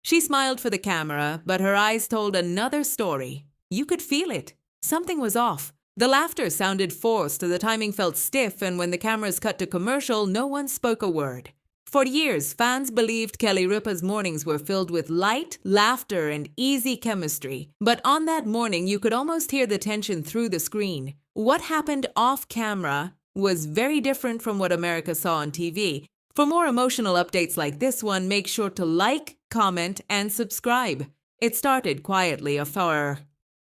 She smiled for the camera, but her eyes told another story. You could feel it. Something was off. The laughter sounded forced, the timing felt stiff, and when the cameras cut to commercial, no one spoke a word. For years, fans believed Kelly Ripa's mornings were filled with light, laughter, and easy chemistry. But on that morning, you could almost hear the tension through the screen. What happened off camera was very different from what America saw on TV. For more emotional updates like this one, make sure to like, comment, and subscribe. It started quietly for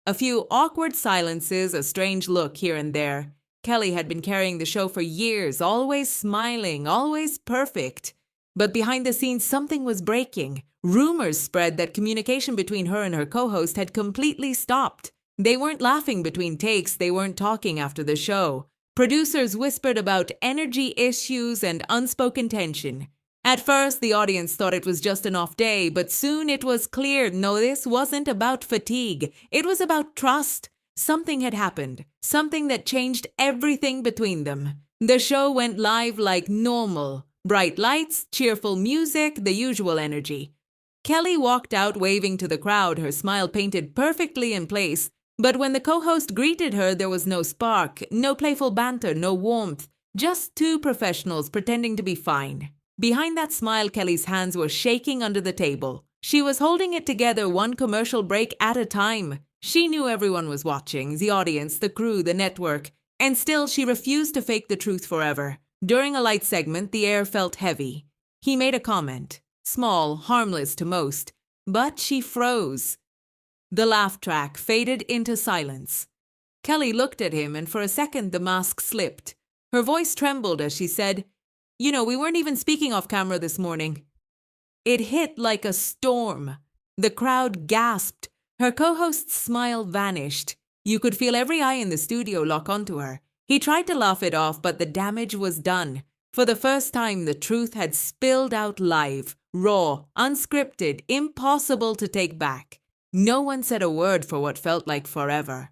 a few awkward silences, a strange look here and there. Kelly had been carrying the show for years, always smiling, always perfect. But behind the scenes, something was breaking. Rumors spread that communication between her and her co-host had completely stopped. They weren't laughing between takes, they weren't talking after the show. Producers whispered about energy issues and unspoken tension. At first, the audience thought it was just an off day, but soon it was clear, no, this wasn't about fatigue. It was about trust. Something had happened, something that changed everything between them. The show went live like normal. Bright lights, cheerful music, the usual energy. Kelly walked out waving to the crowd, her smile painted perfectly in place. But when the co-host greeted her, there was no spark, no playful banter, no warmth. Just two professionals pretending to be fine. Behind that smile, Kelly's hands were shaking under the table. She was holding it together one commercial break at a time. She knew everyone was watching, the audience, the crew, the network, and still she refused to fake the truth forever. During a light segment, the air felt heavy. He made a comment, small, harmless to most, but she froze. The laugh track faded into silence. Kelly looked at him, and for a second the mask slipped. Her voice trembled as she said, "You know, we weren't even speaking off camera this morning." It hit like a storm. The crowd gasped. Her co-host's smile vanished. You could feel every eye in the studio lock onto her. He tried to laugh it off, but the damage was done. For the first time, the truth had spilled out live, raw, unscripted, impossible to take back. No one said a word for what felt like forever.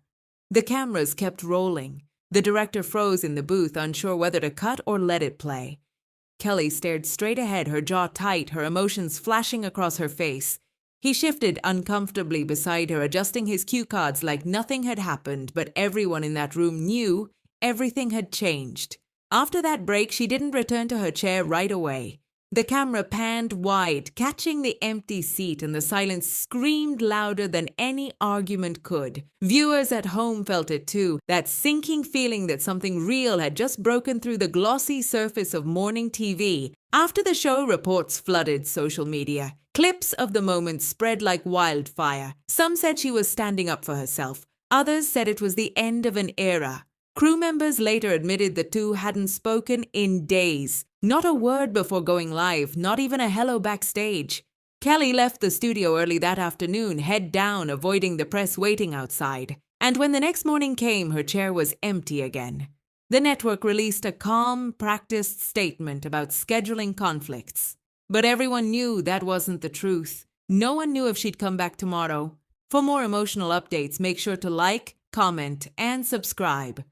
The cameras kept rolling. The director froze in the booth, unsure whether to cut or let it play. Kelly stared straight ahead, her jaw tight, her emotions flashing across her face. He shifted uncomfortably beside her, adjusting his cue cards like nothing had happened, but everyone in that room knew everything had changed. After that break, she didn't return to her chair right away. The camera panned wide, catching the empty seat, and the silence screamed louder than any argument could. Viewers at home felt it too, that sinking feeling that something real had just broken through the glossy surface of morning TV. After the show, reports flooded social media. Clips of the moment spread like wildfire. Some said she was standing up for herself. Others said it was the end of an era. Crew members later admitted the two hadn't spoken in days. Not a word before going live, not even a hello backstage. Kelly left the studio early that afternoon, head down, avoiding the press waiting outside. And when the next morning came, her chair was empty again. The network released a calm, practiced statement about scheduling conflicts. But everyone knew that wasn't the truth. No one knew if she'd come back tomorrow. For more emotional updates, make sure to like, comment, and subscribe.